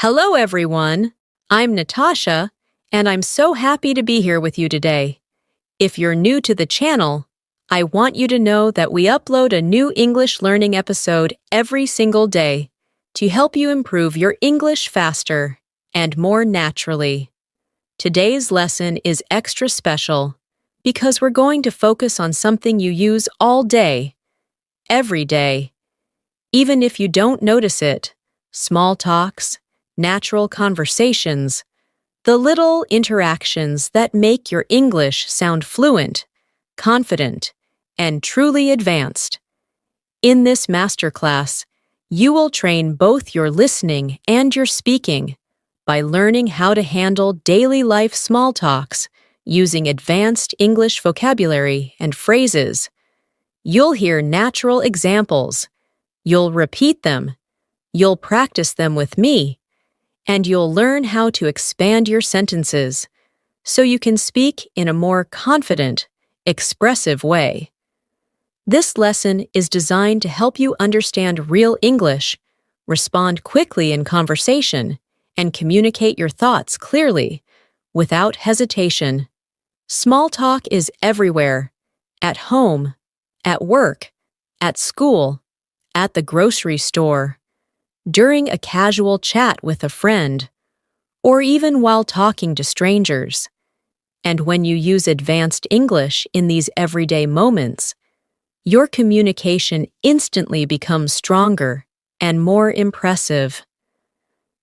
Hello, everyone. I'm Natasha, and I'm so happy to be here with you today. If you're new to the channel, I want you to know that we upload a new English learning episode every single day to help you improve your English faster and more naturally. Today's lesson is extra special because we're going to focus on something you use all day, every day. Even if you don't notice it, small talks, natural conversations, the little interactions that make your English sound fluent, confident, and truly advanced. In this masterclass, you will train both your listening and your speaking by learning how to handle daily life small talks using advanced English vocabulary and phrases. You'll hear natural examples. You'll repeat them. You'll practice them with me. And you'll learn how to expand your sentences so you can speak in a more confident, expressive way. This lesson is designed to help you understand real English, respond quickly in conversation, and communicate your thoughts clearly, without hesitation. Small talk is everywhere, at home, at work, at school, at the grocery store, during a casual chat with a friend, or even while talking to strangers. And when you use advanced English in these everyday moments, your communication instantly becomes stronger and more impressive.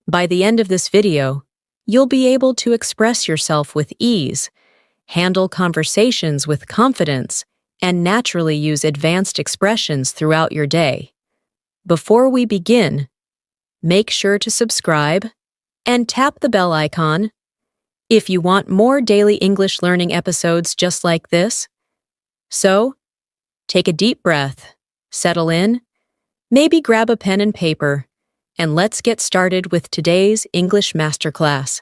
By the end of this video, you'll be able to express yourself with ease, handle conversations with confidence, and naturally use advanced expressions throughout your day. Before we begin, make sure to subscribe and tap the bell icon if you want more daily English learning episodes just like this. So, take a deep breath, settle in, maybe grab a pen and paper, and let's get started with today's English masterclass.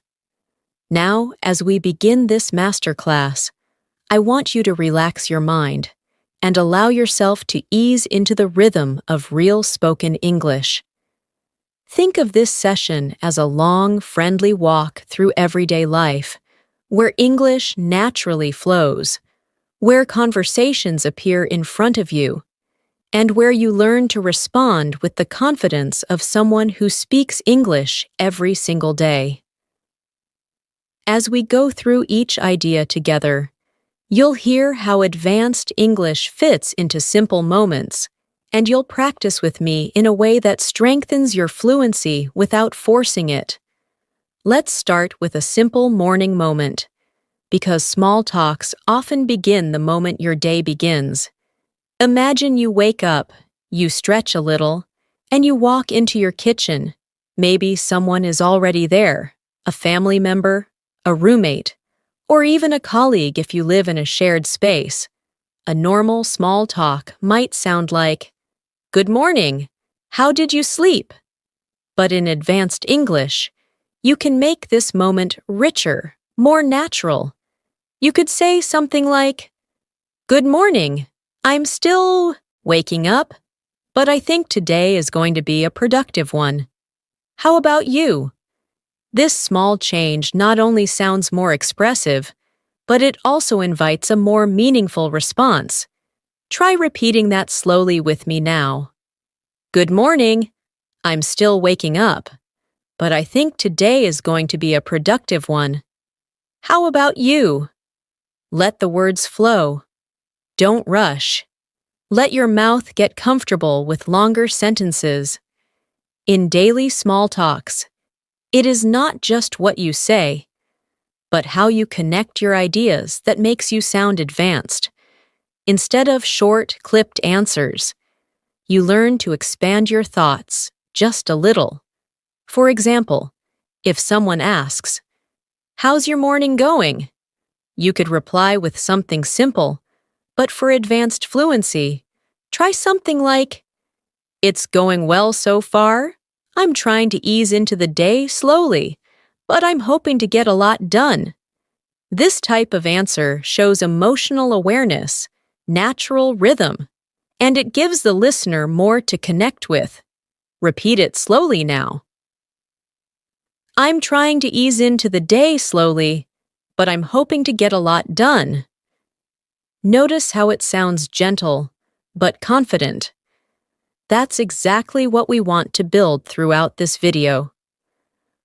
Now, as we begin this masterclass, I want you to relax your mind and allow yourself to ease into the rhythm of real spoken English. Think of this session as a long, friendly walk through everyday life, where English naturally flows, where conversations appear in front of you, and where you learn to respond with the confidence of someone who speaks English every single day. As we go through each idea together, you'll hear how advanced English fits into simple moments, and you'll practice with me in a way that strengthens your fluency without forcing it. Let's start with a simple morning moment, because small talks often begin the moment your day begins. Imagine you wake up, you stretch a little, and you walk into your kitchen. Maybe someone is already there, a family member, a roommate, or even a colleague if you live in a shared space. A normal small talk might sound like, "Good morning. How did you sleep?" But in advanced English, you can make this moment richer, more natural. You could say something like, "Good morning. I'm still waking up, but I think today is going to be a productive one. How about you?" This small change not only sounds more expressive, but it also invites a more meaningful response. Try repeating that slowly with me now. "Good morning. I'm still waking up, but I think today is going to be a productive one. How about you?" Let the words flow. Don't rush. Let your mouth get comfortable with longer sentences. In daily small talks, it is not just what you say, but how you connect your ideas that makes you sound advanced. Instead of short, clipped answers, you learn to expand your thoughts just a little. For example, if someone asks, "How's your morning going?" you could reply with something simple, but for advanced fluency, try something like, "It's going well so far. I'm trying to ease into the day slowly, but I'm hoping to get a lot done." This type of answer shows emotional awareness, natural rhythm, and it gives the listener more to connect with. Repeat it slowly now. I'm trying to ease into the day slowly, but I'm hoping to get a lot done. Notice how it sounds gentle, but confident. That's exactly what we want to build throughout this video.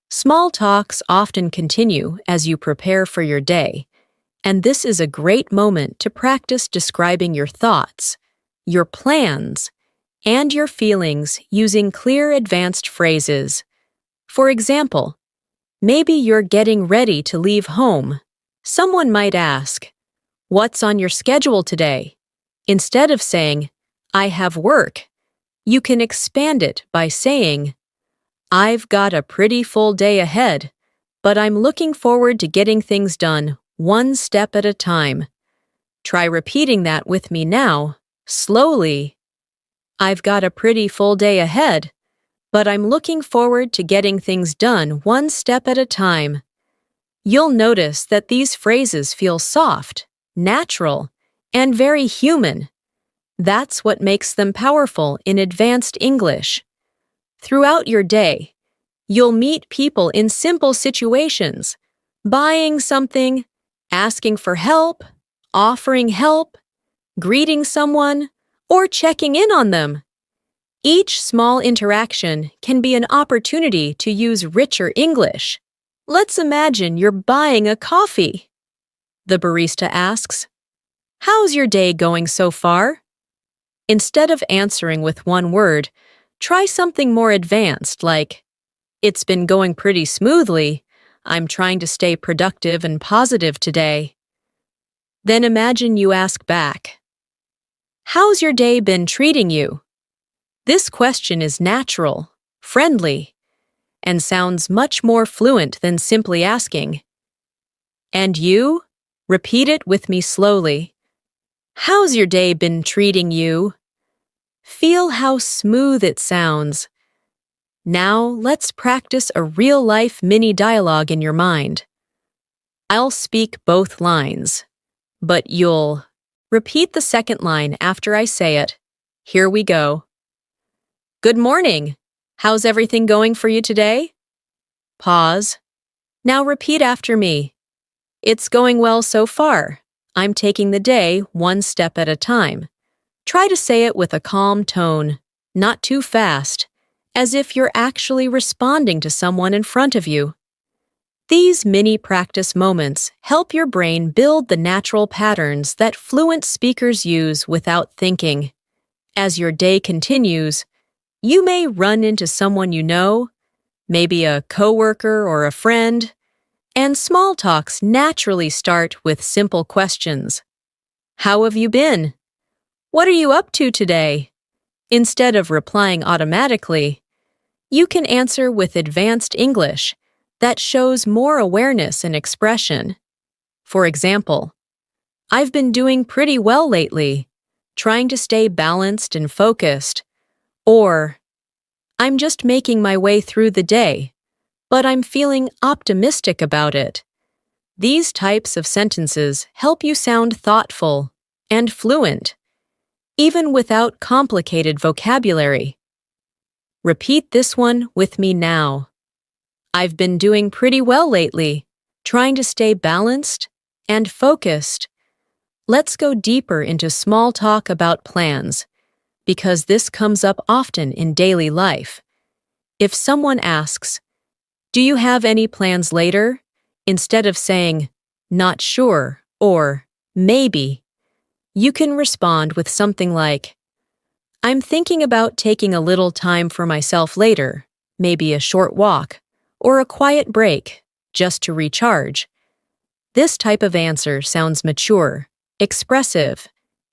Small talks often continue as you prepare for your day, and this is a great moment to practice describing your thoughts, your plans, and your feelings using clear advanced phrases. For example, maybe you're getting ready to leave home. Someone might ask, "What's on your schedule today?" Instead of saying, "I have work," you can expand it by saying, "I've got a pretty full day ahead, but I'm looking forward to getting things done one step at a time." Try repeating that with me now, slowly. "I've got a pretty full day ahead, but I'm looking forward to getting things done one step at a time." You'll notice that these phrases feel soft, natural, and very human. That's what makes them powerful in advanced English. Throughout your day, you'll meet people in simple situations, buying something, asking for help, offering help, greeting someone, or checking in on them. Each small interaction can be an opportunity to use richer English. Let's imagine you're buying a coffee. The barista asks, "How's your day going so far?" Instead of answering with one word, try something more advanced like, "It's been going pretty smoothly. I'm trying to stay productive and positive today." Then imagine you ask back, "How's your day been treating you?" This question is natural, friendly, and sounds much more fluent than simply asking, "And you?" Repeat it with me slowly. "How's your day been treating you?" Feel how smooth it sounds. Now, let's practice a real-life mini dialogue in your mind. I'll speak both lines, but you'll repeat the second line after I say it. Here we go. "Good morning. How's everything going for you today?" Pause. Now repeat after me. "It's going well so far. I'm taking the day one step at a time." Try to say it with a calm tone, not too fast, as if you're actually responding to someone in front of you. These mini practice moments help your brain build the natural patterns that fluent speakers use without thinking. As your day continues, you may run into someone you know, maybe a coworker or a friend, and small talks naturally start with simple questions. "How have you been?" "What are you up to today?" Instead of replying automatically, you can answer with advanced English that shows more awareness and expression. For example, "I've been doing pretty well lately, trying to stay balanced and focused," or "I'm just making my way through the day, but I'm feeling optimistic about it." These types of sentences help you sound thoughtful and fluent, even without complicated vocabulary. Repeat this one with me now. "I've been doing pretty well lately, trying to stay balanced and focused." Let's go deeper into small talk about plans, because this comes up often in daily life. If someone asks, "Do you have any plans later?" instead of saying, "Not sure," or "Maybe," you can respond with something like, "I'm thinking about taking a little time for myself later, maybe a short walk, or a quiet break, just to recharge." This type of answer sounds mature, expressive,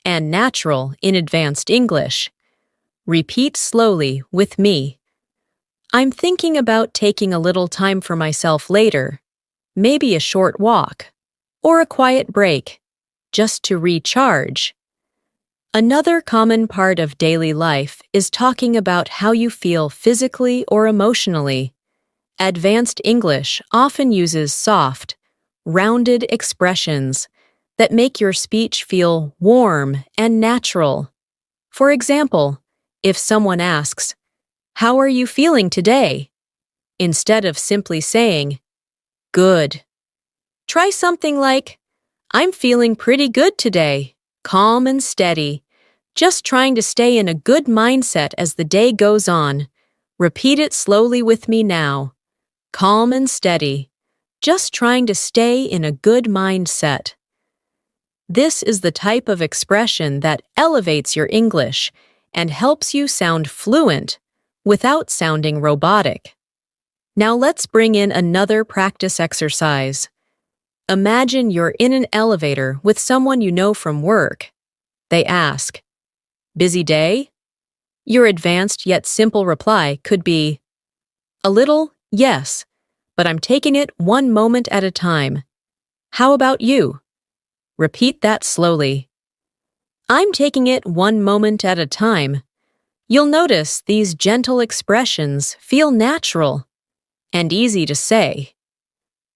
and natural in advanced English. Repeat slowly with me. "I'm thinking about taking a little time for myself later, maybe a short walk, or a quiet break, just to recharge." Another common part of daily life is talking about how you feel physically or emotionally. Advanced English often uses soft, rounded expressions that make your speech feel warm and natural. For example, if someone asks, "How are you feeling today?" Instead of simply saying, good. Try something like, I'm feeling pretty good today, calm and steady, just trying to stay in a good mindset as the day goes on. Repeat it slowly with me now. Calm and steady, just trying to stay in a good mindset. This is the type of expression that elevates your English and helps you sound fluent without sounding robotic. Now let's bring in another practice exercise. Imagine you're in an elevator with someone you know from work. They ask, busy day? Your advanced yet simple reply could be, a little, yes, but I'm taking it one moment at a time. How about you? Repeat that slowly. I'm taking it one moment at a time. You'll notice these gentle expressions feel natural and easy to say.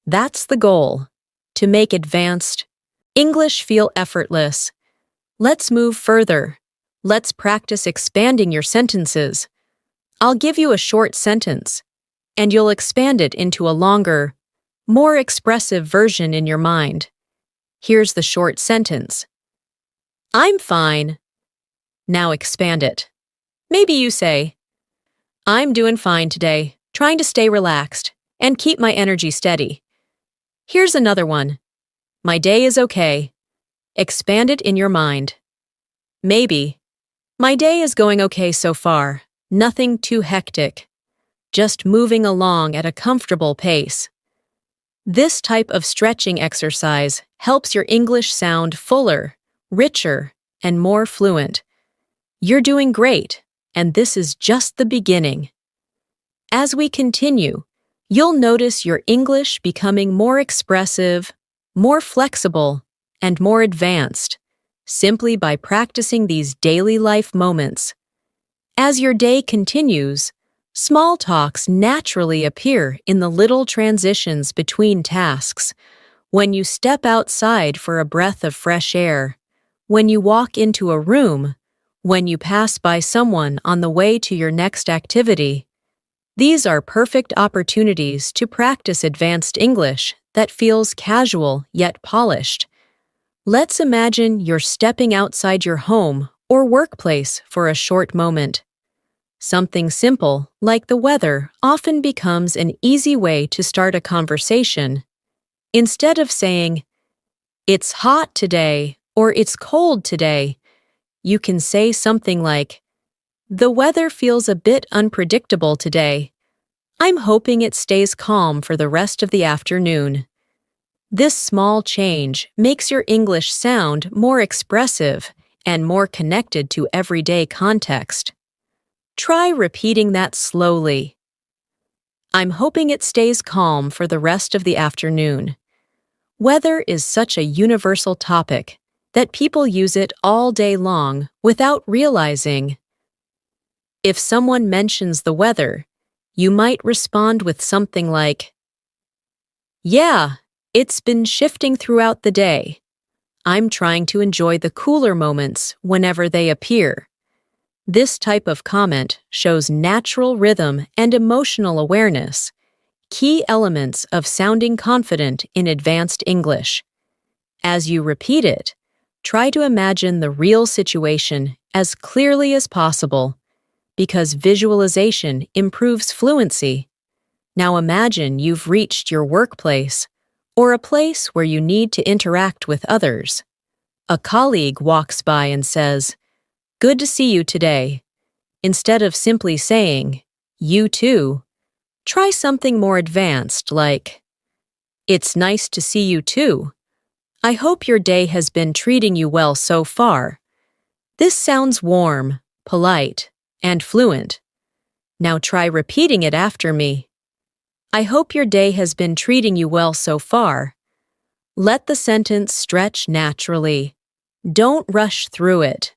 That's the goal, to make advanced English feel effortless. Let's move further. Let's practice expanding your sentences. I'll give you a short sentence, and you'll expand it into a longer, more expressive version in your mind. Here's the short sentence. I'm fine. Now expand it. Maybe you say, I'm doing fine today, trying to stay relaxed and keep my energy steady. Here's another one. My day is okay. Expand it in your mind. Maybe, my day is going okay so far. Nothing too hectic. Just moving along at a comfortable pace. This type of stretching exercise helps your English sound fuller, richer, and more fluent. You're doing great, and this is just the beginning. As we continue, you'll notice your English becoming more expressive, more flexible, and more advanced, simply by practicing these daily life moments. As your day continues, small talks naturally appear in the little transitions between tasks. When you step outside for a breath of fresh air, when you walk into a room, when you pass by someone on the way to your next activity. These are perfect opportunities to practice advanced English that feels casual yet polished. Let's imagine you're stepping outside your home or workplace for a short moment. Something simple, like the weather, often becomes an easy way to start a conversation. Instead of saying, it's hot today or it's cold today, you can say something like, the weather feels a bit unpredictable today. I'm hoping it stays calm for the rest of the afternoon. This small change makes your English sound more expressive and more connected to everyday context. Try repeating that slowly. I'm hoping it stays calm for the rest of the afternoon. Weather is such a universal topic that people use it all day long without realizing. If someone mentions the weather, you might respond with something like, yeah, it's been shifting throughout the day. I'm trying to enjoy the cooler moments whenever they appear. This type of comment shows natural rhythm and emotional awareness, key elements of sounding confident in advanced English. As you repeat it, try to imagine the real situation as clearly as possible, because visualization improves fluency. Now imagine you've reached your workplace or a place where you need to interact with others. A colleague walks by and says, good to see you today. Instead of simply saying, you too, try something more advanced like, it's nice to see you too. I hope your day has been treating you well so far. This sounds warm, polite, and fluent. Now try repeating it after me. I hope your day has been treating you well so far. Let the sentence stretch naturally. Don't rush through it.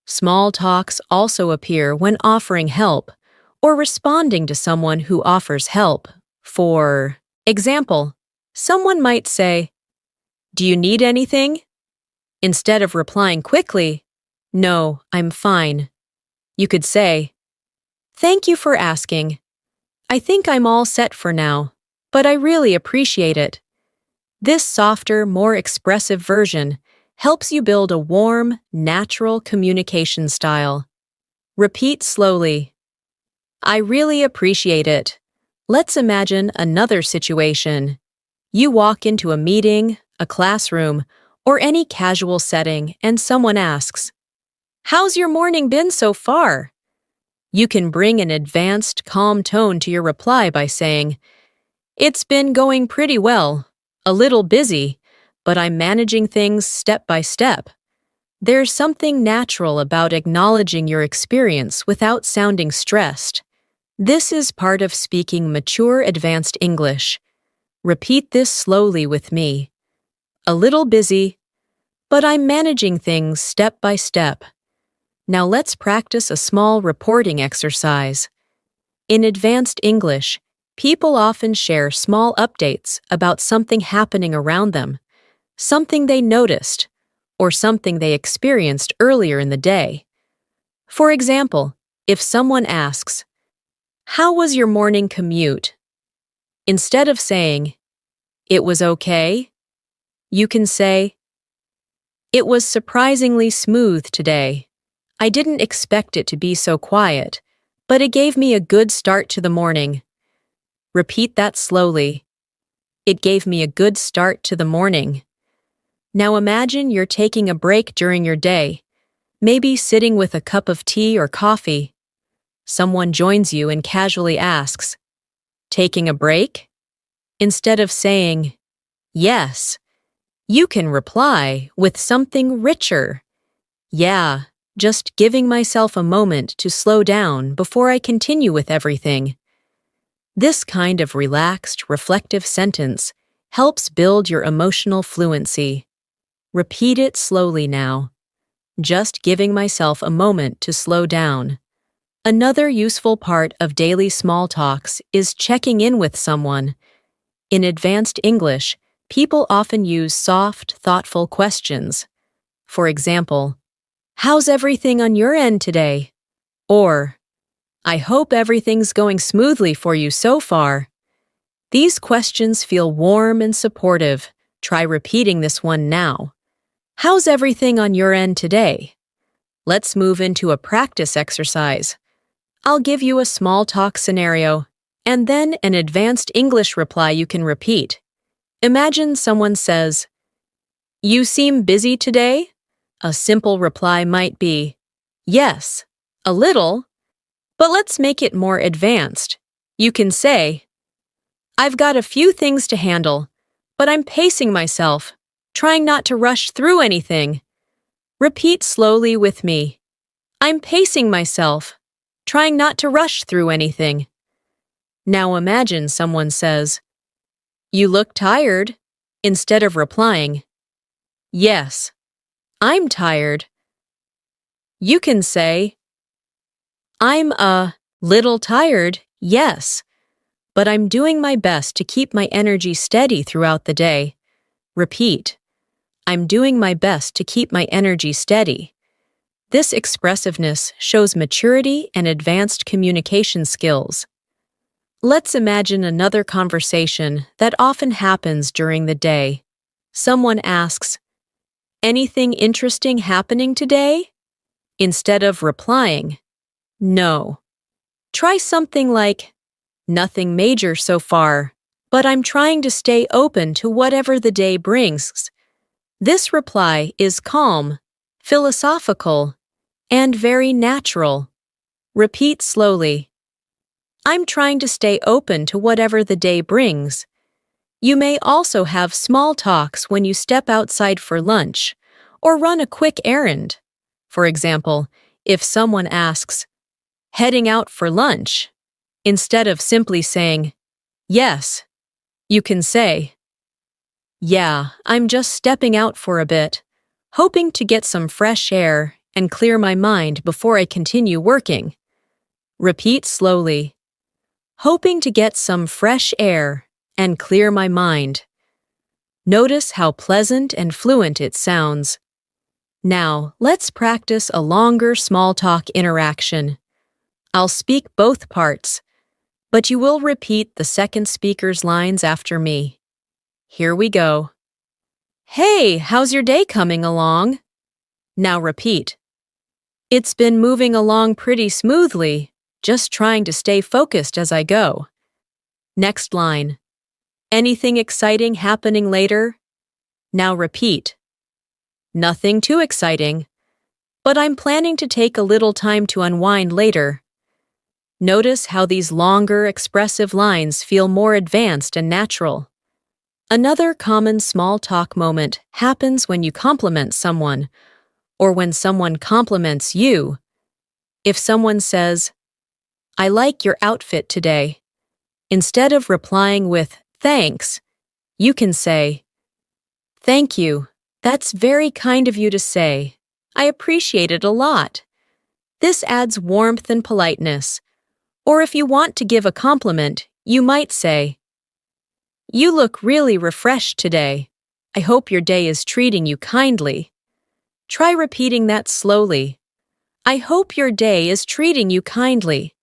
Small talks also appear when offering help or responding to someone who offers help. For example, someone might say, do you need anything? Instead of replying quickly, no, I'm fine. You could say, thank you for asking. I think I'm all set for now, but I really appreciate it. This softer, more expressive version helps you build a warm, natural communication style. Repeat slowly. I really appreciate it. Let's imagine another situation. You walk into a meeting, a classroom, or any casual setting and someone asks, "How's your morning been so far?" You can bring an advanced, calm tone to your reply by saying, "It's been going pretty well. A little busy, but I'm managing things step by step." There's something natural about acknowledging your experience without sounding stressed. This is part of speaking mature advanced English. Repeat this slowly with me. A little busy, but I'm managing things step by step. Now let's practice a small reporting exercise. In advanced English, people often share small updates about something happening around them, something they noticed, or something they experienced earlier in the day. For example, if someone asks, "How was your morning commute?" Instead of saying, "It was okay," you can say, "It was surprisingly smooth today. I didn't expect it to be so quiet, but it gave me a good start to the morning." Repeat that slowly. It gave me a good start to the morning. Now imagine you're taking a break during your day, maybe sitting with a cup of tea or coffee. Someone joins you and casually asks, "Taking a break?" Instead of saying, "Yes," you can reply with something richer. "Yeah, just giving myself a moment to slow down before I continue with everything." This kind of relaxed, reflective sentence helps build your emotional fluency. Repeat it slowly now. Just giving myself a moment to slow down. Another useful part of daily small talks is checking in with someone. In advanced English, people often use soft, thoughtful questions. For example, "How's everything on your end today?" Or, "I hope everything's going smoothly for you so far." These questions feel warm and supportive. Try repeating this one now. "How's everything on your end today?" Let's move into a practice exercise. I'll give you a small talk scenario, and then an advanced English reply you can repeat. Imagine someone says, "You seem busy today?" A simple reply might be, "Yes, a little," but let's make it more advanced. You can say, "I've got a few things to handle, but I'm pacing myself, trying not to rush through anything." Repeat slowly with me. I'm pacing myself, trying not to rush through anything. Now imagine someone says, "You look tired," instead of replying, "Yes, I'm tired." You can say, "I'm a little tired, yes, but I'm doing my best to keep my energy steady throughout the day." Repeat, "I'm doing my best to keep my energy steady." This expressiveness shows maturity and advanced communication skills. Let's imagine another conversation that often happens during the day. Someone asks, "Anything interesting happening today?" Instead of replying, "No." Try something like, "Nothing major so far, but I'm trying to stay open to whatever the day brings." This reply is calm, philosophical, and very natural. Repeat slowly. I'm trying to stay open to whatever the day brings. You may also have small talks when you step outside for lunch or run a quick errand. For example, if someone asks, "Heading out for lunch?" instead of simply saying, "Yes," you can say, "Yeah, I'm just stepping out for a bit, hoping to get some fresh air and clear my mind before I continue working." Repeat slowly. Hoping to get some fresh air and clear my mind. Notice how pleasant and fluent it sounds. Now, let's practice a longer small talk interaction. I'll speak both parts. but you will repeat the second speaker's lines after me. Here we go. Hey, how's your day coming along? Now repeat. It's been moving along pretty smoothly, just trying to stay focused as I go. Next line. Anything exciting happening later? Now repeat. Nothing too exciting, but I'm planning to take a little time to unwind later. Notice how these longer, expressive lines feel more advanced and natural. Another common small talk moment happens when you compliment someone, or when someone compliments you. If someone says, I like your outfit today, instead of replying with thanks, you can say, Thank you. That's very kind of you to say. I appreciate it a lot. This adds warmth and politeness. Or if you want to give a compliment, you might say, You look really refreshed today. I hope your day is treating you kindly. Try repeating that slowly. I hope your day is treating you kindly.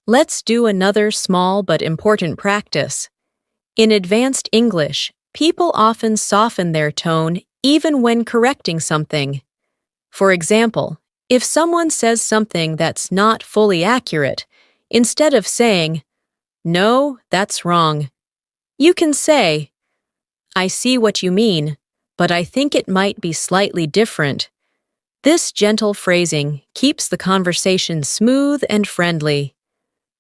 Let's do another small but important practice. In advanced English, people often soften their tone even when correcting something. For example, if someone says something that's not fully accurate, instead of saying, No, that's wrong, you can say, I see what you mean, but I think it might be slightly different. This gentle phrasing keeps the conversation smooth and friendly.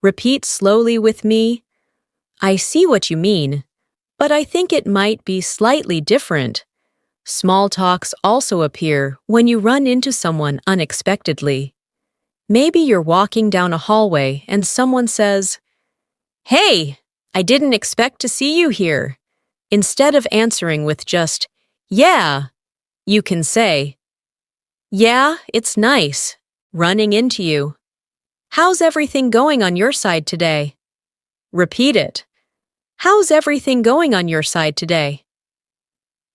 Repeat slowly with me. I see what you mean, but I think it might be slightly different. Small talks also appear when you run into someone unexpectedly. Maybe you're walking down a hallway and someone says, Hey, I didn't expect to see you here. Instead of answering with just, Yeah, you can say, Yeah, it's nice, running into you. How's everything going on your side today? Repeat it. How's everything going on your side today?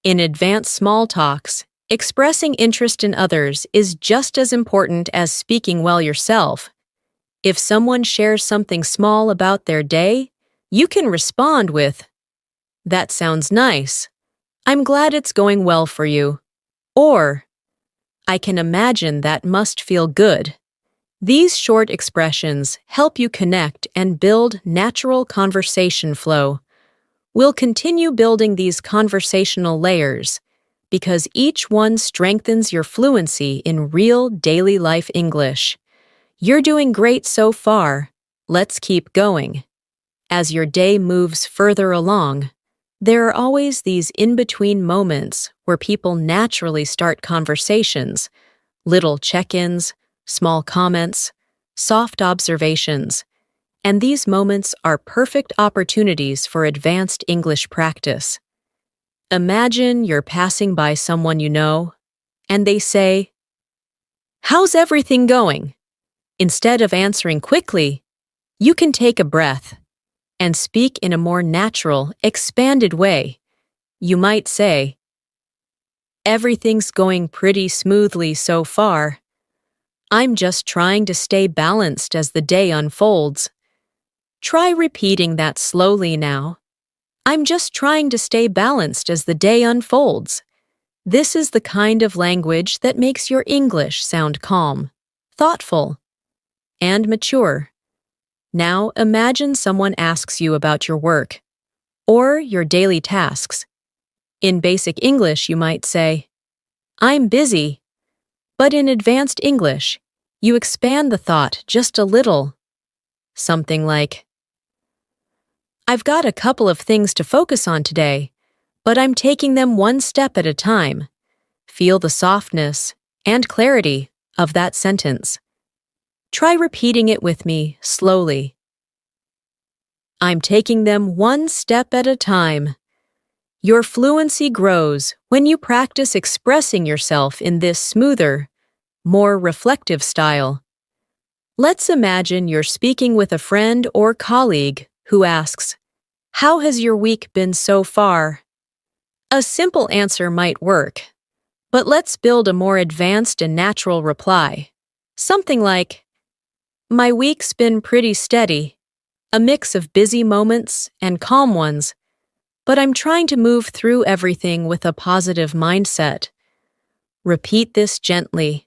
In advanced small talks, expressing interest in others is just as important as speaking well yourself. If someone shares something small about their day, you can respond with, That sounds nice. I'm glad it's going well for you. Or, I can imagine that must feel good. These short expressions help you connect and build natural conversation flow. We'll continue building these conversational layers because each one strengthens your fluency in real daily life English. You're doing great so far. Let's keep going. As your day moves further along, there are always these in-between moments where people naturally start conversations, little check-ins, small comments, soft observations, and these moments are perfect opportunities for advanced English practice. Imagine you're passing by someone you know, and they say, How's everything going? Instead of answering quickly, you can take a breath and speak in a more natural, expanded way. You might say, Everything's going pretty smoothly so far. I'm just trying to stay balanced as the day unfolds. Try repeating that slowly now. I'm just trying to stay balanced as the day unfolds. This is the kind of language that makes your English sound calm, thoughtful, and mature. Now imagine someone asks you about your work or your daily tasks. In basic English, you might say, I'm busy. But in advanced English, you expand the thought just a little. Something like, I've got a couple of things to focus on today, but I'm taking them one step at a time. Feel the softness and clarity of that sentence. Try repeating it with me slowly. I'm taking them one step at a time. Your fluency grows when you practice expressing yourself in this smoother, more reflective style. Let's imagine you're speaking with a friend or colleague who asks, How has your week been so far? A simple answer might work, but let's build a more advanced and natural reply. Something like, My week's been pretty steady. a mix of busy moments and calm ones, but I'm trying to move through everything with a positive mindset. Repeat this gently.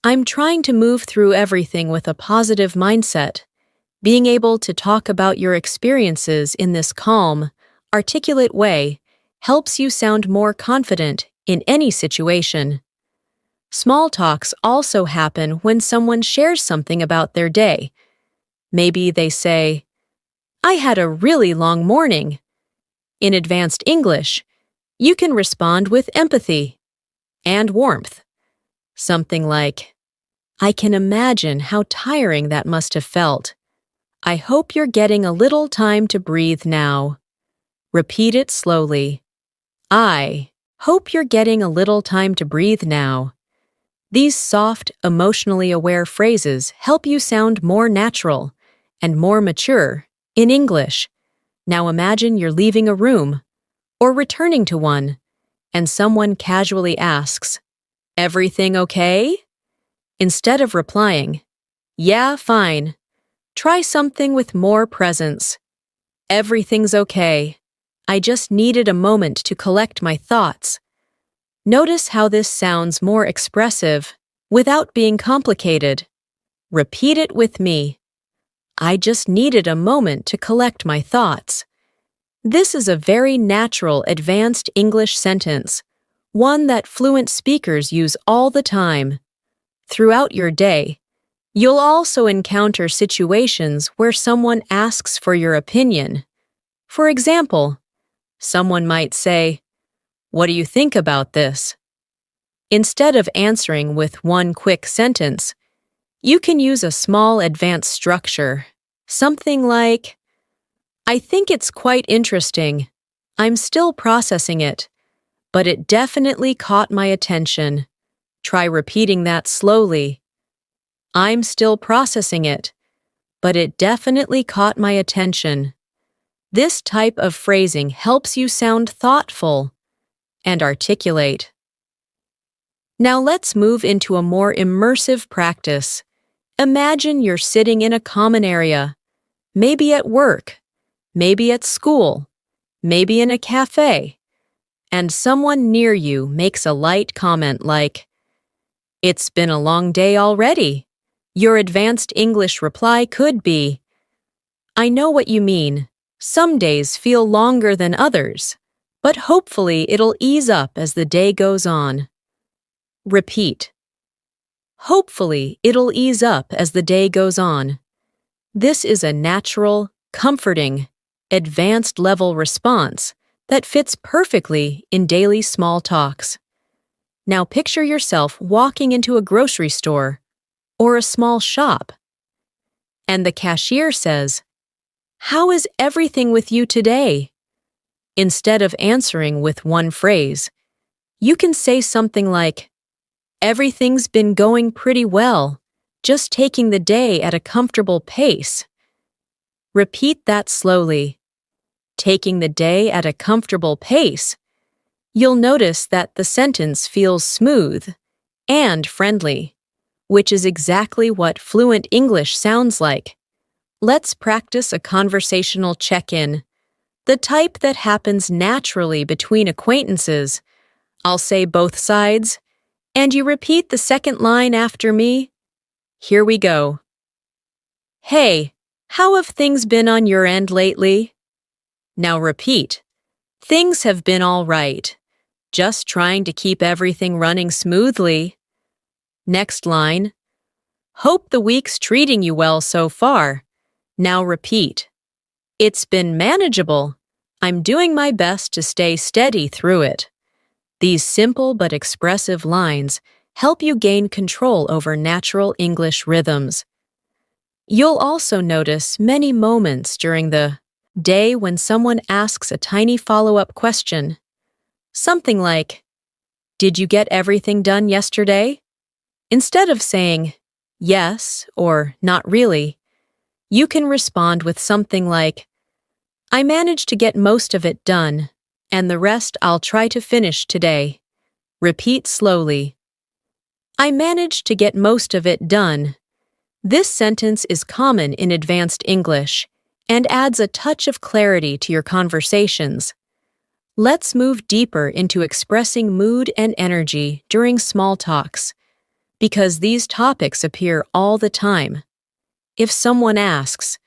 I'm trying to move through everything with a positive mindset. Being able to talk about your experiences in this calm, articulate way helps you sound more confident in any situation. Small talks also happen when someone shares something about their day. Maybe they say, "I had a really long morning." In advanced English, you can respond with empathy and warmth. Something like, "I can imagine how tiring that must have felt. I hope you're getting a little time to breathe now." Repeat it slowly. I hope you're getting a little time to breathe now. These soft, emotionally aware phrases help you sound more natural and more mature in English. Now imagine you're leaving a room or returning to one, and someone casually asks, "Everything okay?" Instead of replying, "Yeah, fine," try something with more presence. "Everything's okay. I just needed a moment to collect my thoughts." Notice how this sounds more expressive without being complicated. Repeat it with me. I just needed a moment to collect my thoughts. This is a very natural advanced English sentence, one that fluent speakers use all the time. Throughout your day, you'll also encounter situations where someone asks for your opinion. For example, someone might say, "What do you think about this?" Instead of answering with one quick sentence, you can use a small advanced structure, something like, "I think it's quite interesting. I'm still processing it, but it definitely caught my attention." Try repeating that slowly. "I'm still processing it, but it definitely caught my attention." This type of phrasing helps you sound thoughtful and articulate. Now let's move into a more immersive practice. Imagine you're sitting in a common area, maybe at work, maybe at school, maybe in a cafe, and someone near you makes a light comment like, "It's been a long day already." Your advanced English reply could be, "I know what you mean. Some days feel longer than others, but hopefully it'll ease up as the day goes on." Repeat. Hopefully it'll ease up as the day goes on. This is a natural, comforting, advanced level response that fits perfectly in daily small talks. Now picture yourself walking into a grocery store or a small shop, and the cashier says, "How is everything with you today?" Instead of answering with one phrase, you can say something like, "Everything's been going pretty well, just taking the day at a comfortable pace." Repeat that slowly. Taking the day at a comfortable pace. You'll notice that the sentence feels smooth and friendly, which is exactly what fluent English sounds like. Let's practice a conversational check-in, the type that happens naturally between acquaintances. I'll say both sides, and you repeat the second line after me. Here we go. "Hey, how have things been on your end lately?" Now repeat. "Things have been all right. Just trying to keep everything running smoothly." Next line. "Hope the week's treating you well so far." Now repeat. "It's been manageable. I'm doing my best to stay steady through it." These simple but expressive lines help you gain control over natural English rhythms. You'll also notice many moments during the day when someone asks a tiny follow-up question. Something like, "Did you get everything done yesterday?" Instead of saying, "Yes," or "Not really," you can respond with something like, "I managed to get most of it done, and the rest I'll try to finish today." Repeat slowly. "I managed to get most of it done." This sentence is common in advanced English, and adds a touch of clarity to your conversations. Let's move deeper into expressing mood and energy during small talks, because these topics appear all the time. If someone asks,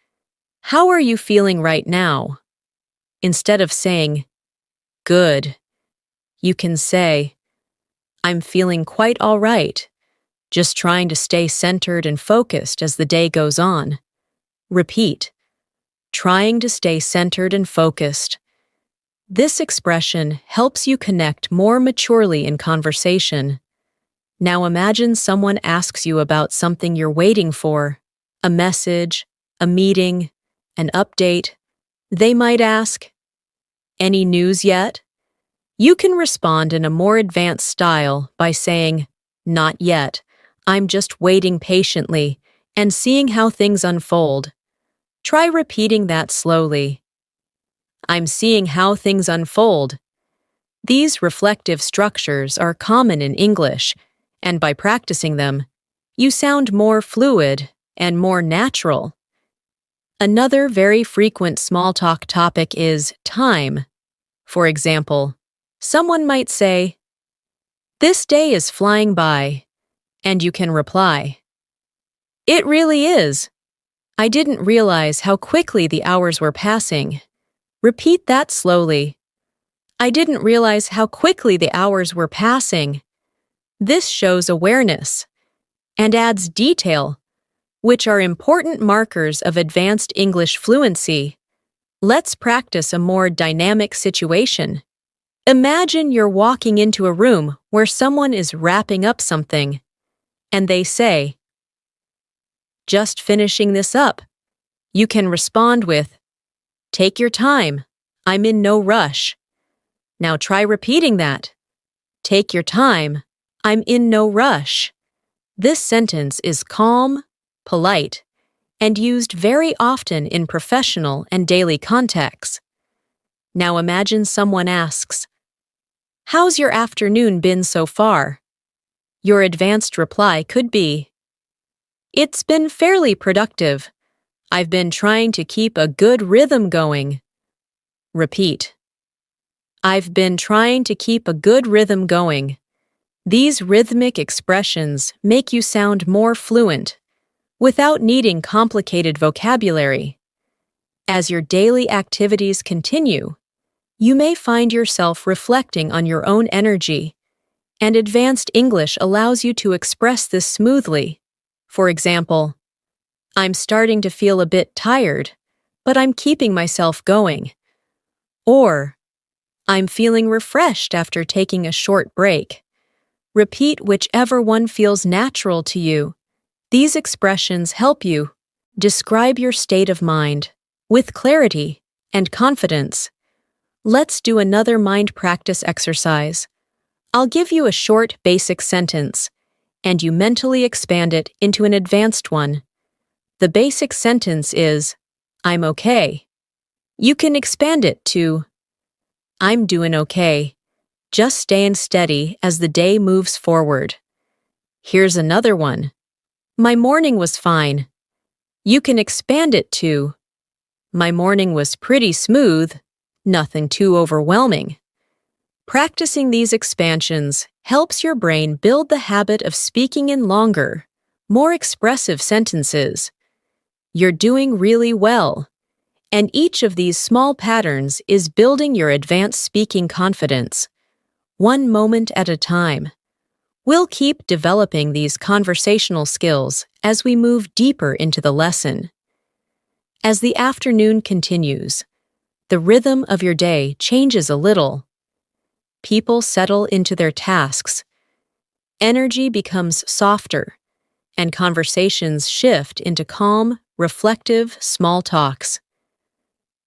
"How are you feeling right now?" instead of saying, "Good," you can say, "I'm feeling quite all right, just trying to stay centered and focused as the day goes on." Repeat, "Trying to stay centered and focused." This expression helps you connect more maturely in conversation. Now imagine someone asks you about something you're waiting for, a message, a meeting, an update. They might ask, "Any news yet?" You can respond in a more advanced style by saying, "Not yet. I'm just waiting patiently and seeing how things unfold." Try repeating that slowly. "I'm seeing how things unfold." These reflective structures are common in English, and by practicing them, you sound more fluid and more natural. Another very frequent small talk topic is time. For example, someone might say, "This day is flying by," and you can reply, "It really is. I didn't realize how quickly the hours were passing." Repeat that slowly. "I didn't realize how quickly the hours were passing." This shows awareness and adds detail, which are important markers of advanced English fluency. Let's practice a more dynamic situation. Imagine you're walking into a room where someone is wrapping up something, and they say, "Just finishing this up." You can respond with, "Take your time. I'm in no rush." Now try repeating that. "Take your time. I'm in no rush." This sentence is calm, polite, and used very often in professional and daily contexts. Now imagine someone asks, "How's your afternoon been so far?" Your advanced reply could be, "It's been fairly productive. I've been trying to keep a good rhythm going." Repeat, "I've been trying to keep a good rhythm going." These rhythmic expressions make you sound more fluent, without needing complicated vocabulary. As your daily activities continue, you may find yourself reflecting on your own energy, and advanced English allows you to express this smoothly. For example, "I'm starting to feel a bit tired, but I'm keeping myself going." Or, "I'm feeling refreshed after taking a short break." Repeat whichever one feels natural to you. These expressions help you describe your state of mind with clarity and confidence. Let's do another mind practice exercise. I'll give you a short basic sentence, and you mentally expand it into an advanced one. The basic sentence is, "I'm okay." You can expand it to, "I'm doing okay. Just staying steady as the day moves forward." Here's another one. "My morning was fine." You can expand it to, "My morning was pretty smooth, nothing too overwhelming." Practicing these expansions helps your brain build the habit of speaking in longer, more expressive sentences. You're doing really well, and each of these small patterns is building your advanced speaking confidence, one moment at a time. We'll keep developing these conversational skills as we move deeper into the lesson. As the afternoon continues, the rhythm of your day changes a little. People settle into their tasks, energy becomes softer, and conversations shift into calm, reflective, small talks.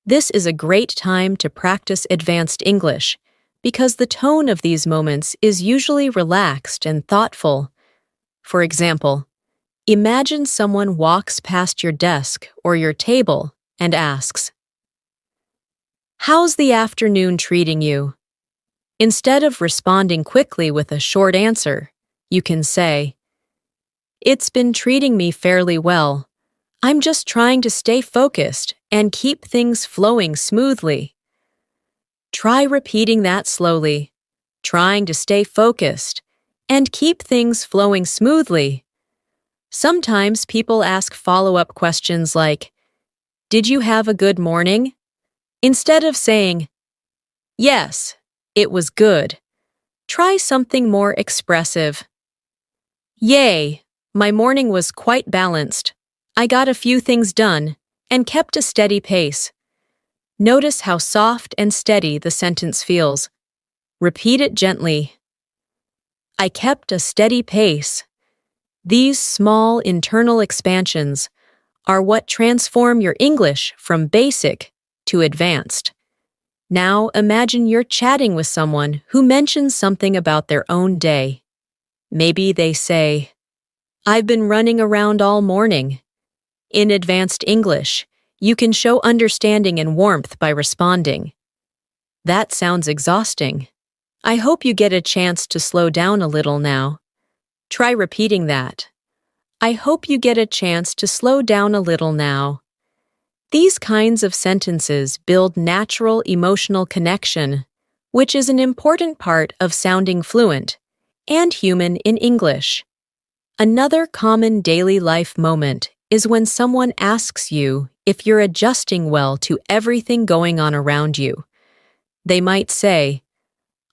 This is a great time to practice advanced English because the tone of these moments is usually relaxed and thoughtful. For example, imagine someone walks past your desk or your table and asks, "How's the afternoon treating you?" Instead of responding quickly with a short answer, you can say, "It's been treating me fairly well. I'm just trying to stay focused and keep things flowing smoothly. Try repeating that slowly. Trying to stay focused and keep things flowing smoothly. Sometimes people ask follow-up questions like, "Did you have a good morning?" Instead of saying, "Yes, it was good." Try something more expressive. "Yay, my morning was quite balanced. I got a few things done and kept a steady pace." Notice how soft and steady the sentence feels. Repeat it gently. I kept a steady pace. These small internal expansions are what transform your English from basic to advanced. Now imagine you're chatting with someone who mentions something about their own day. Maybe they say, "I've been running around all morning." In advanced English, you can show understanding and warmth by responding, "That sounds exhausting. I hope you get a chance to slow down a little now." Try repeating that. I hope you get a chance to slow down a little now. These kinds of sentences build natural emotional connection, which is an important part of sounding fluent and human in English. Another common daily life moment is when someone asks you if you're adjusting well to everything going on around you. They might say,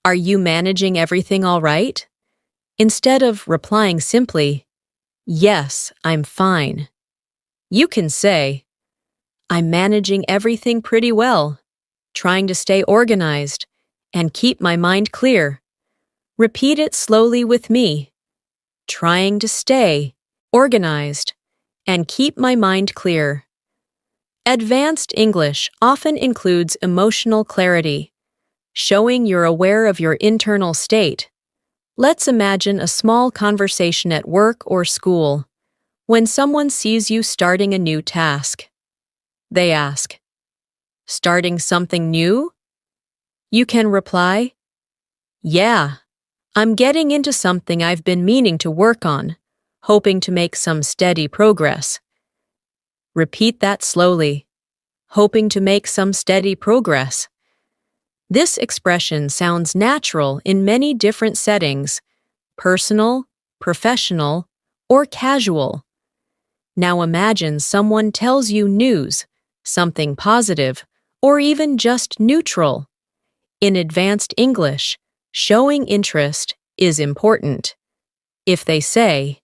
"Are you managing everything all right?" Instead of replying simply, "Yes, I'm fine." You can say, "I'm managing everything pretty well, trying to stay organized and keep my mind clear." Repeat it slowly with me. Trying to stay organized and keep my mind clear. Advanced English often includes emotional clarity, showing you're aware of your internal state. Let's imagine a small conversation at work or school. When someone sees you starting a new task, they ask, "Starting something new?" You can reply, "Yeah, I'm getting into something I've been meaning to work on, hoping to make some steady progress." Repeat that slowly, hoping to make some steady progress. This expression sounds natural in many different settings, personal, professional, or casual. Now imagine someone tells you news, something positive, or even just neutral. In advanced English, showing interest is important. If they say,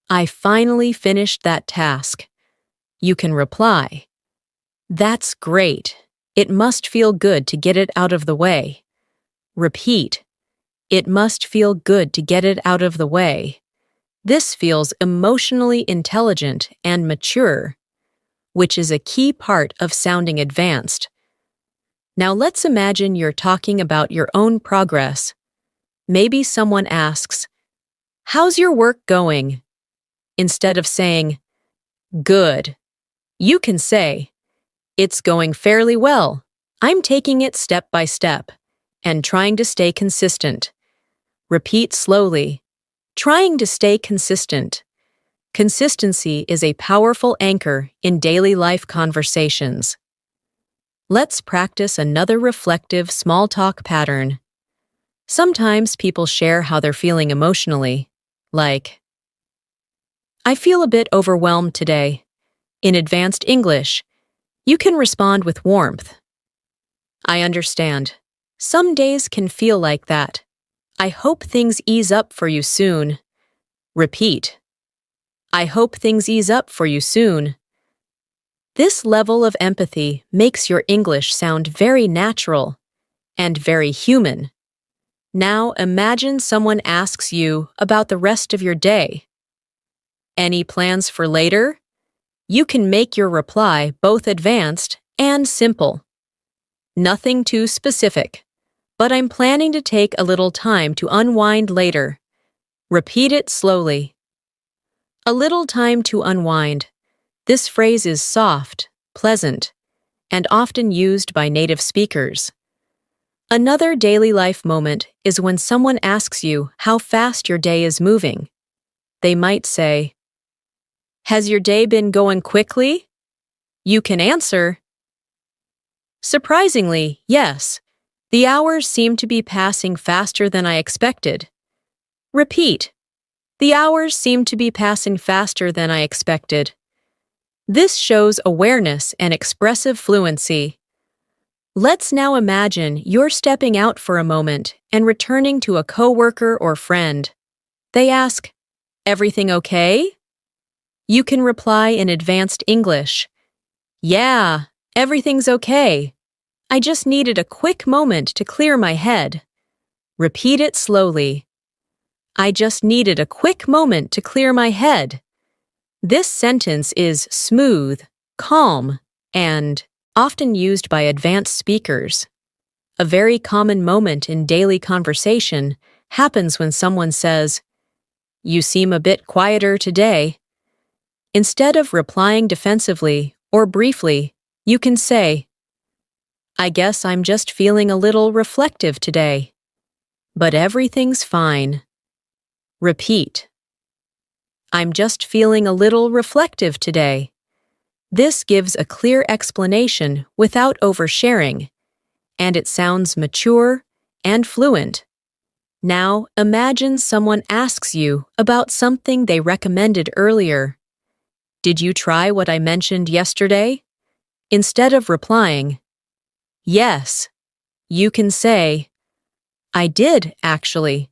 "I finally finished that task," you can reply, "That's great. It must feel good to get it out of the way." Repeat, "It must feel good to get it out of the way." This feels emotionally intelligent and mature, which is a key part of sounding advanced. Now let's imagine you're talking about your own progress. Maybe someone asks, "How's your work going?" Instead of saying, "Good," you can say, "It's going fairly well. I'm taking it step by step and trying to stay consistent." Repeat slowly, trying to stay consistent. Consistency is a powerful anchor in daily life conversations. Let's practice another reflective small talk pattern. Sometimes people share how they're feeling emotionally, like, "I feel a bit overwhelmed today." In advanced English, you can respond with warmth. "I understand. Some days can feel like that. I hope things ease up for you soon." Repeat, "I hope things ease up for you soon." This level of empathy makes your English sound very natural and very human. Now imagine someone asks you about the rest of your day. "Any plans for later?" You can make your reply both advanced and simple. "Nothing too specific, but I'm planning to take a little time to unwind later." Repeat it slowly. A little time to unwind. This phrase is soft, pleasant, and often used by native speakers. Another daily life moment is when someone asks you how fast your day is moving. They might say, Has your day been going quickly? You can answer, surprisingly, yes. The hours seem to be passing faster than I expected. Repeat. The hours seem to be passing faster than I expected. This shows awareness and expressive fluency. Let's now imagine you're stepping out for a moment and returning to a coworker or friend. They ask, "Everything okay?" You can reply in advanced English, "Yeah, everything's okay. I just needed a quick moment to clear my head." Repeat it slowly. I just needed a quick moment to clear my head. This sentence is smooth, calm, and often used by advanced speakers. A very common moment in daily conversation happens when someone says, "You seem a bit quieter today." Instead of replying defensively or briefly, you can say, "I guess I'm just feeling a little reflective today. But everything's fine." Repeat. I'm just feeling a little reflective today. This gives a clear explanation without oversharing, and it sounds mature and fluent. Now, imagine someone asks you about something they recommended earlier. Did you try what I mentioned yesterday? Instead of replying, "Yes," you can say, "I did, actually,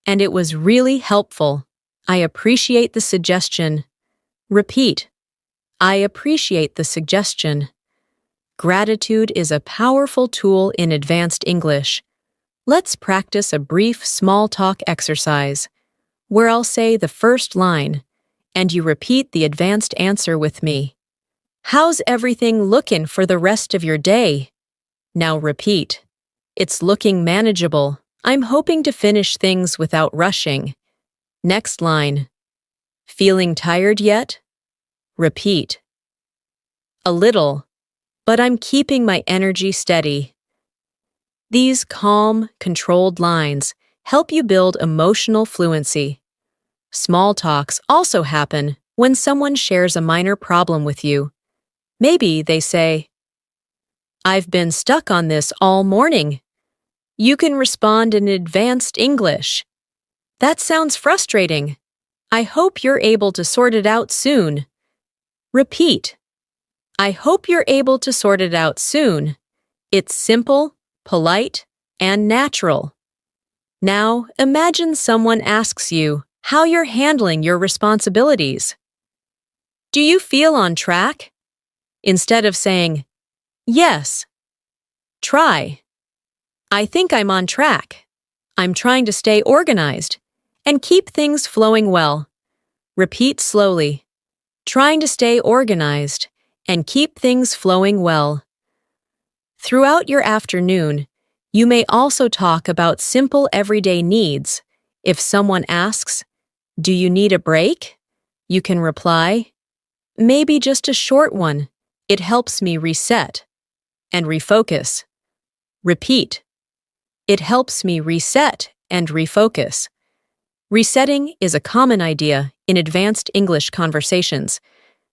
and it was really helpful. I appreciate the suggestion." Repeat. I appreciate the suggestion. Gratitude is a powerful tool in advanced English. Let's practice a brief small talk exercise, where I'll say the first line, and you repeat the advanced answer with me. How's everything looking for the rest of your day? Now repeat. It's looking manageable. I'm hoping to finish things without rushing. Next line. Feeling tired yet? Repeat. A little, but I'm keeping my energy steady. These calm, controlled lines help you build emotional fluency. Small talks also happen when someone shares a minor problem with you. Maybe they say, "I've been stuck on this all morning." You can respond in advanced English. "That sounds frustrating. I hope you're able to sort it out soon." Repeat. I hope you're able to sort it out soon. It's simple, polite, and natural. Now, imagine someone asks you how you're handling your responsibilities. Do you feel on track? Instead of saying, "Yes," try, "I think I'm on track. I'm trying to stay organized and keep things flowing well." Repeat slowly. Trying to stay organized and keep things flowing well. Throughout your afternoon, you may also talk about simple everyday needs. If someone asks, "Do you need a break?" you can reply, "Maybe just a short one. It helps me reset." And refocus. Repeat. It helps me reset and refocus. Resetting is a common idea in advanced English conversations.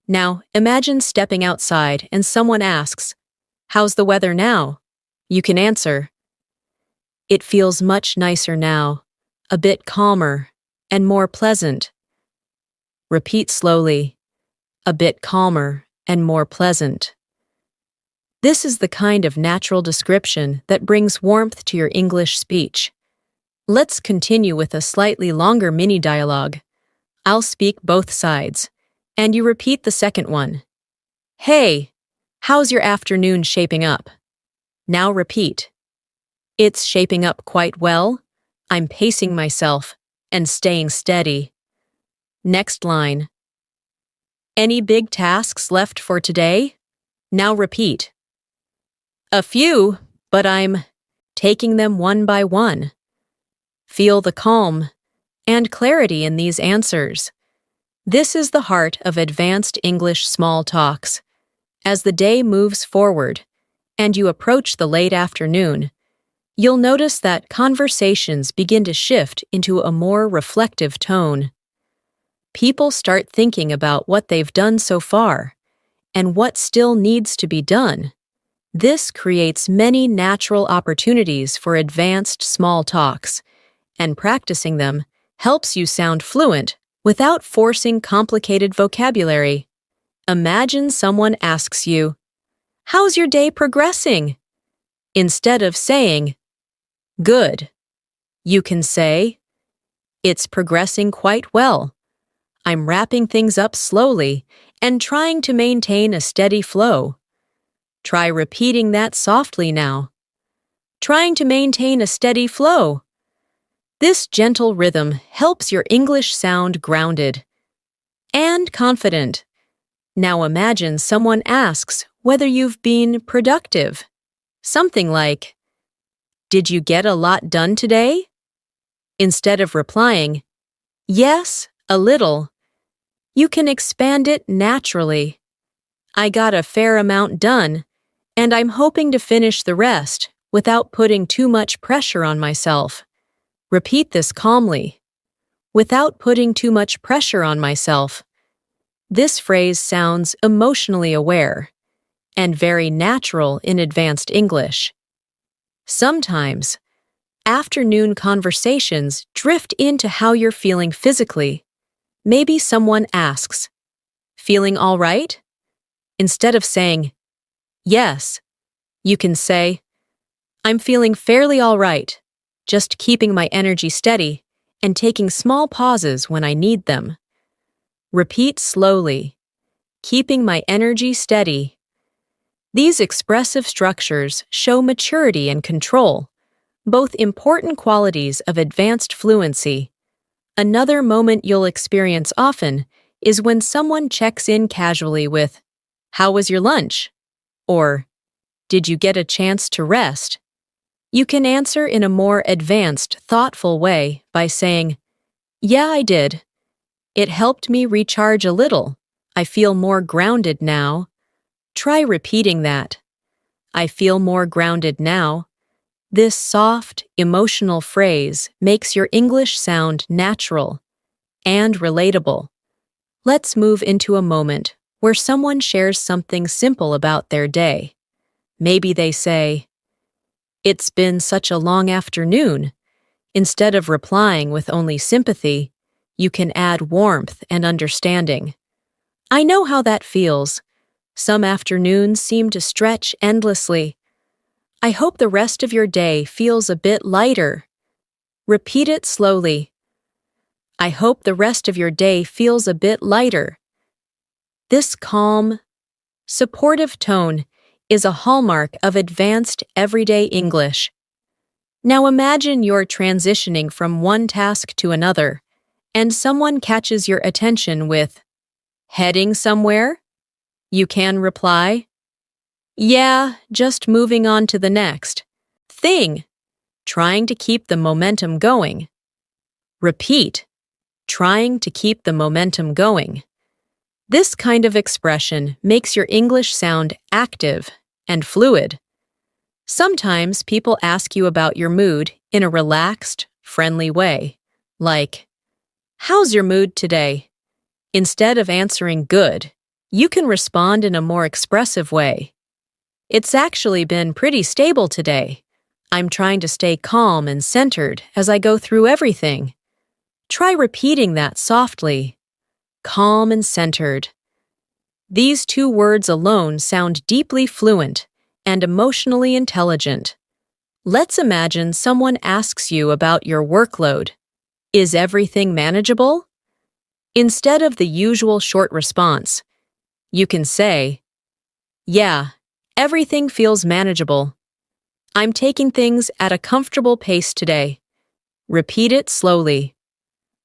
Now, imagine stepping outside and someone asks, "How's the weather now?" You can answer, "It feels much nicer now, a bit calmer, and more pleasant." Repeat slowly, "A bit calmer and more pleasant." This is the kind of natural description that brings warmth to your English speech. Let's continue with a slightly longer mini dialogue. I'll speak both sides, and you repeat the second one. "Hey, how's your afternoon shaping up?" Now repeat. "It's shaping up quite well. I'm pacing myself and staying steady." Next line. "Any big tasks left for today?" Now repeat. "A few, but I'm taking them one by one." Feel the calm and clarity in these answers. This is the heart of advanced English small talks. As the day moves forward and you approach the late afternoon, you'll notice that conversations begin to shift into a more reflective tone. people start thinking about what they've done so far and what still needs to be done. This creates many natural opportunities for advanced small talks, and practicing them helps you sound fluent without forcing complicated vocabulary. Imagine someone asks you, "How's your day progressing?" Instead of saying, "Good," you can say, "It's progressing quite well. I'm wrapping things up slowly and trying to maintain a steady flow." Try repeating that softly now. Trying to maintain a steady flow. This gentle rhythm helps your English sound grounded and confident. Now imagine someone asks whether you've been productive. Something like, "Did you get a lot done today?" Instead of replying, "Yes, a little," you can expand it naturally. "I got a fair amount done, and I'm hoping to finish the rest without putting too much pressure on myself." Repeat this calmly. "Without putting too much pressure on myself." This phrase sounds emotionally aware and very natural in advanced English. Sometimes, afternoon conversations drift into how you're feeling physically. Maybe someone asks, "Feeling all right?" Instead of saying, "Yes," you can say, "I'm feeling fairly all right, just keeping my energy steady and taking small pauses when I need them." Repeat slowly, "Keeping my energy steady." These expressive structures show maturity and control, both important qualities of advanced fluency. Another moment you'll experience often is when someone checks in casually with, "How was your lunch?" or "Did you get a chance to rest?" You can answer in a more advanced, thoughtful way by saying, "Yeah, I did. It helped me recharge a little. I feel more grounded now." Try repeating that. "I feel more grounded now." This soft, emotional phrase makes your English sound natural and relatable. Let's move into a moment where someone shares something simple about their day. Maybe they say, "It's been such a long afternoon." Instead of replying with only sympathy, you can add warmth and understanding. "I know how that feels. Some afternoons seem to stretch endlessly. I hope the rest of your day feels a bit lighter." Repeat it slowly. "I hope the rest of your day feels a bit lighter." This calm, supportive tone is a hallmark of advanced everyday English. Now imagine you're transitioning from one task to another, and someone catches your attention with, "Heading somewhere?" You can reply, "Yeah, just moving on to the next thing," trying to keep the momentum going. Repeat, "Trying to keep the momentum going." This kind of expression makes your English sound active and fluid. Sometimes people ask you about your mood in a relaxed, friendly way, like, "How's your mood today?" Instead of answering "good," you can respond in a more expressive way. "It's actually been pretty stable today. I'm trying to stay calm and centered as I go through everything." Try repeating that softly. Calm and centered. These two words alone sound deeply fluent and emotionally intelligent. Let's imagine someone asks you about your workload. "Is everything manageable?" Instead of the usual short response, you can say, "Yeah, everything feels manageable. I'm taking things at a comfortable pace today." Repeat it slowly.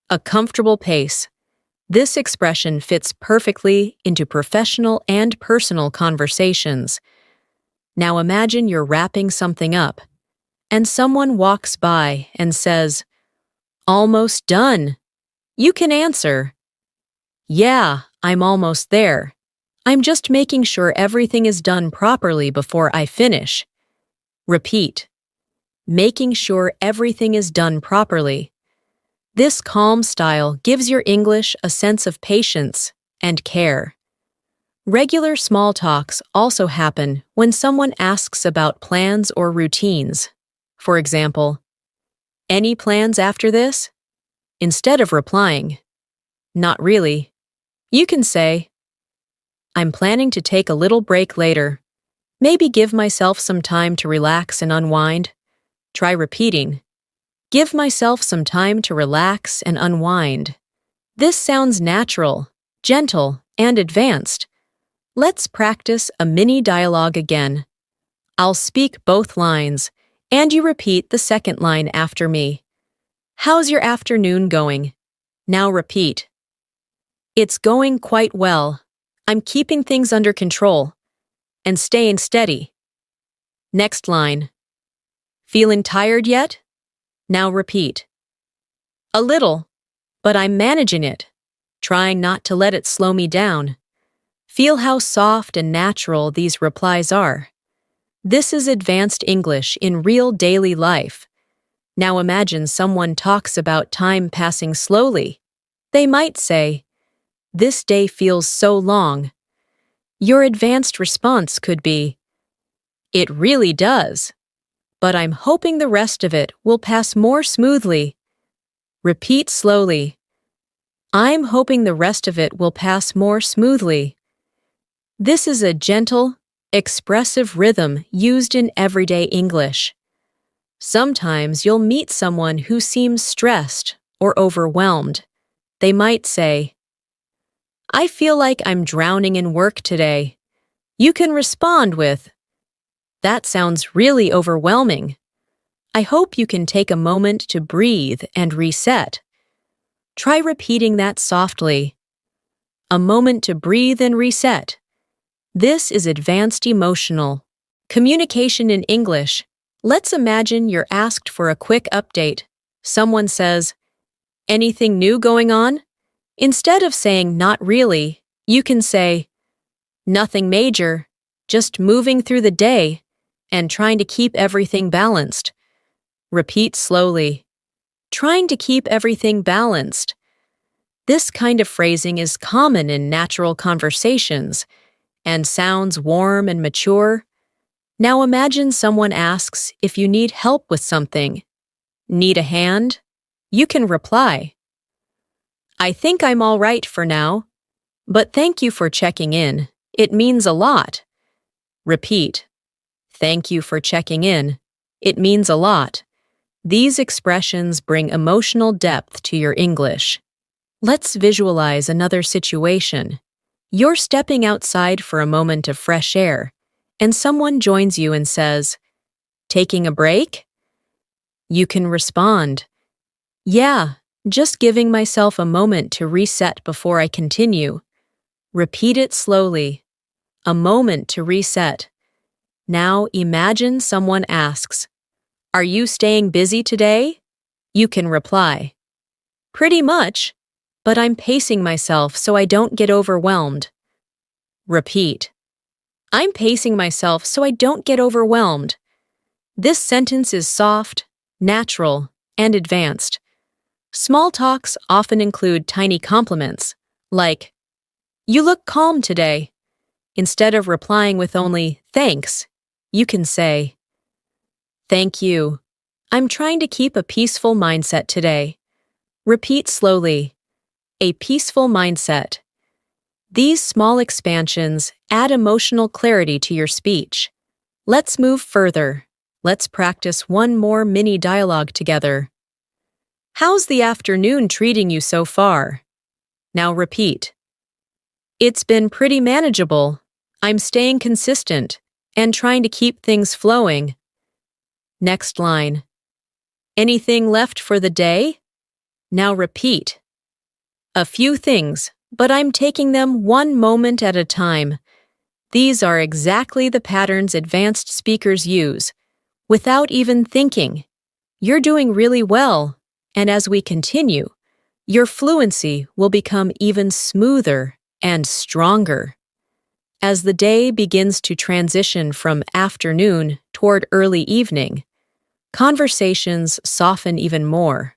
A comfortable pace. This expression fits perfectly into professional and personal conversations. Now imagine you're wrapping something up, and someone walks by and says, "Almost done." You can answer, "Yeah, I'm almost there. I'm just making sure everything is done properly before I finish." Repeat, "Making sure everything is done properly." This calm style gives your English a sense of patience and care. Regular small talks also happen when someone asks about plans or routines. For example, "Any plans after this?" Instead of replying, "Not really," you can say, "I'm planning to take a little break later. Maybe give myself some time to relax and unwind." Try repeating, "Give myself some time to relax and unwind." This sounds natural, gentle, and advanced. Let's practice a mini dialogue again. I'll speak both lines, and you repeat the second line after me. "How's your afternoon going?" Now repeat. "It's going quite well. I'm keeping things under control and staying steady." Next line. "Feeling tired yet?" Now repeat. "A little, but I'm managing it, trying not to let it slow me down." Feel how soft and natural these replies are. This is advanced English in real daily life. Now imagine someone talks about time passing slowly. They might say, "This day feels so long." Your advanced response could be, "It really does, but I'm hoping the rest of it will pass more smoothly." Repeat slowly. "I'm hoping the rest of it will pass more smoothly." This is a gentle, expressive rhythm used in everyday English. Sometimes you'll meet someone who seems stressed or overwhelmed. They might say, "I feel like I'm drowning in work today." You can respond with, "That sounds really overwhelming. I hope you can take a moment to breathe and reset." Try repeating that softly. "A moment to breathe and reset." This is advanced emotional communication in English. Let's imagine you're asked for a quick update. Someone says, "Anything new going on?" Instead of saying "not really," you can say, "Nothing major, just moving through the day and trying to keep everything balanced." Repeat slowly. "Trying to keep everything balanced." This kind of phrasing is common in natural conversations and sounds warm and mature. Now imagine someone asks if you need help with something. "Need a hand?" You can reply, "I think I'm all right for now, but thank you for checking in. It means a lot." Repeat, "Thank you for checking in. It means a lot." These expressions bring emotional depth to your English. Let's visualize another situation. You're stepping outside for a moment of fresh air, and someone joins you and says, "Taking a break?" You can respond, "Yeah, just giving myself a moment to reset before I continue." Repeat it slowly. A moment to reset. Now imagine someone asks, "Are you staying busy today?" You can reply, "Pretty much, but I'm pacing myself so I don't get overwhelmed." Repeat, "I'm pacing myself so I don't get overwhelmed." This sentence is soft, natural, and advanced. Small talks often include tiny compliments, like, "You look calm today." Instead of replying with only "thanks," you can say, "Thank you. I'm trying to keep a peaceful mindset today." Repeat slowly, "A peaceful mindset." These small expansions add emotional clarity to your speech. Let's move further. Let's practice one more mini dialogue together. "How's the afternoon treating you so far?" Now repeat, "It's been pretty manageable. I'm staying consistent and trying to keep things flowing." Next line, "Anything left for the day?" Now repeat, "A few things, but I'm taking them one moment at a time." These are exactly the patterns advanced speakers use, without even thinking. You're doing really well, and as we continue, your fluency will become even smoother and stronger. As the day begins to transition from afternoon toward early evening, conversations soften even more.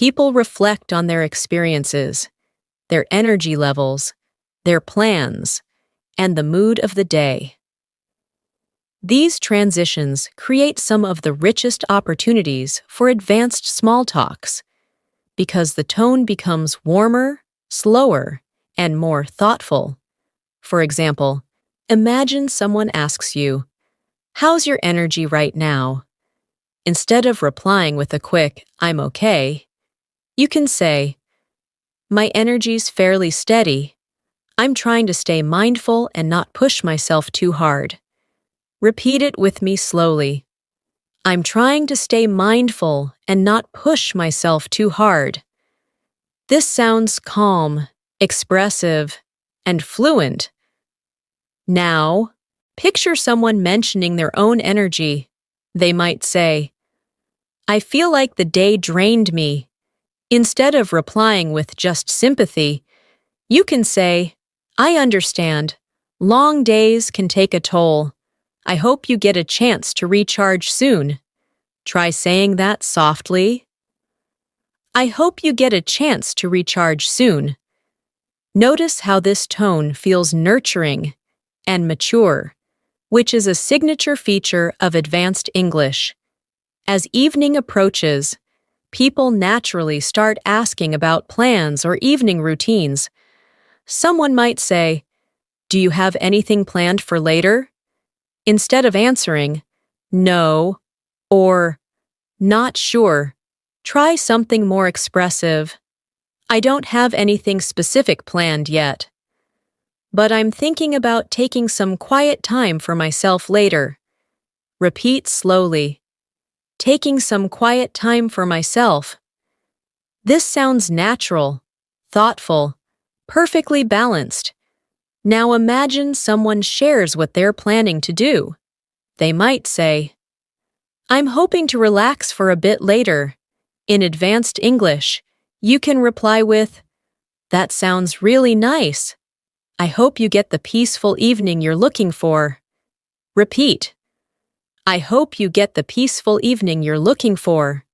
People reflect on their experiences, their energy levels, their plans, and the mood of the day. These transitions create some of the richest opportunities for advanced small talks because the tone becomes warmer, slower, and more thoughtful. For example, imagine someone asks you, "How's your energy right now?" Instead of replying with a quick, "I'm okay," you can say, "My energy's fairly steady. I'm trying to stay mindful and not push myself too hard." Repeat it with me slowly. I'm trying to stay mindful and not push myself too hard. This sounds calm, expressive, and fluent. Now, picture someone mentioning their own energy. They might say, "I feel like the day drained me." Instead of replying with just sympathy, you can say, "I understand. Long days can take a toll. I hope you get a chance to recharge soon." Try saying that softly. I hope you get a chance to recharge soon. Notice how this tone feels nurturing and mature, which is a signature feature of advanced English. As evening approaches, people naturally start asking about plans or evening routines. Someone might say, "Do you have anything planned for later?" Instead of answering, "No," or "Not sure," try something more expressive. "I don't have anything specific planned yet, but I'm thinking about taking some quiet time for myself later." Repeat slowly. Taking some quiet time for myself. This sounds natural, thoughtful, perfectly balanced. Now imagine someone shares what they're planning to do. They might say, "I'm hoping to relax for a bit later." In advanced English, you can reply with, "That sounds really nice. I hope you get the peaceful evening you're looking for." Repeat. I hope you get the peaceful evening you're looking for.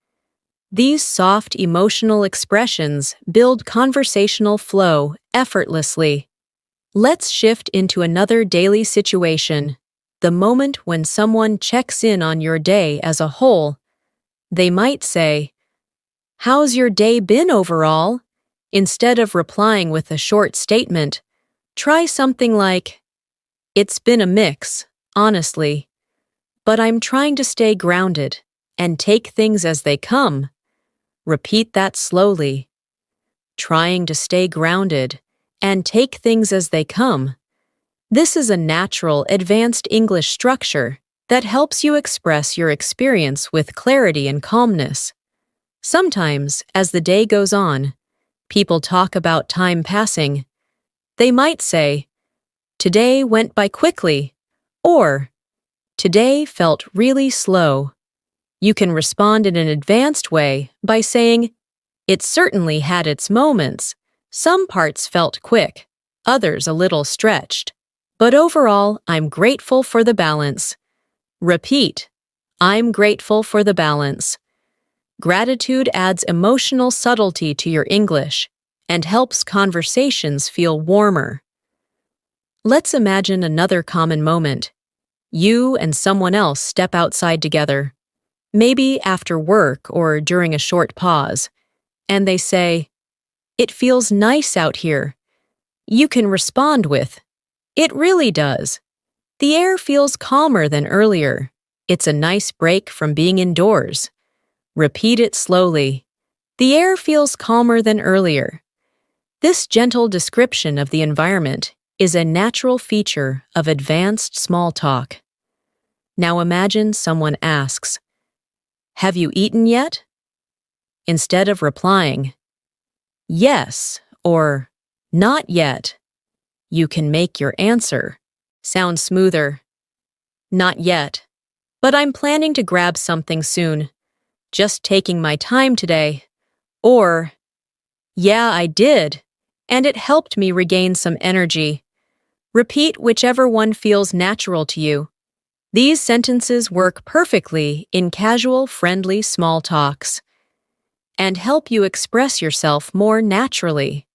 These soft emotional expressions build conversational flow effortlessly. Let's shift into another daily situation, the moment when someone checks in on your day as a whole. They might say, "How's your day been overall?" Instead of replying with a short statement, try something like, "It's been a mix, honestly, but I'm trying to stay grounded and take things as they come." Repeat that slowly. Trying to stay grounded and take things as they come. This is a natural, advanced English structure that helps you express your experience with clarity and calmness. Sometimes, as the day goes on, people talk about time passing. They might say, "Today went by quickly," or "Today felt really slow." You can respond in an advanced way by saying, "It certainly had its moments. Some parts felt quick, others a little stretched. But overall, I'm grateful for the balance." Repeat, "I'm grateful for the balance." Gratitude adds emotional subtlety to your English and helps conversations feel warmer. Let's imagine another common moment. You and someone else step outside together, maybe after work or during a short pause, and they say, "It feels nice out here." You can respond with, "It really does. The air feels calmer than earlier. It's a nice break from being indoors." Repeat it slowly. "The air feels calmer than earlier." This gentle description of the environment is a natural feature of advanced small talk. Now imagine someone asks, "Have you eaten yet?" Instead of replying, "Yes," or "Not yet," you can make your answer sound smoother. "Not yet, but I'm planning to grab something soon. Just taking my time today." Or, "Yeah, I did, and it helped me regain some energy." Repeat whichever one feels natural to you. These sentences work perfectly in casual, friendly small talks. and help you express yourself more naturally.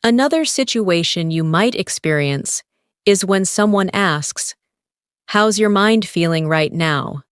Another situation you might experience is when someone asks, "How's your mind feeling right now?"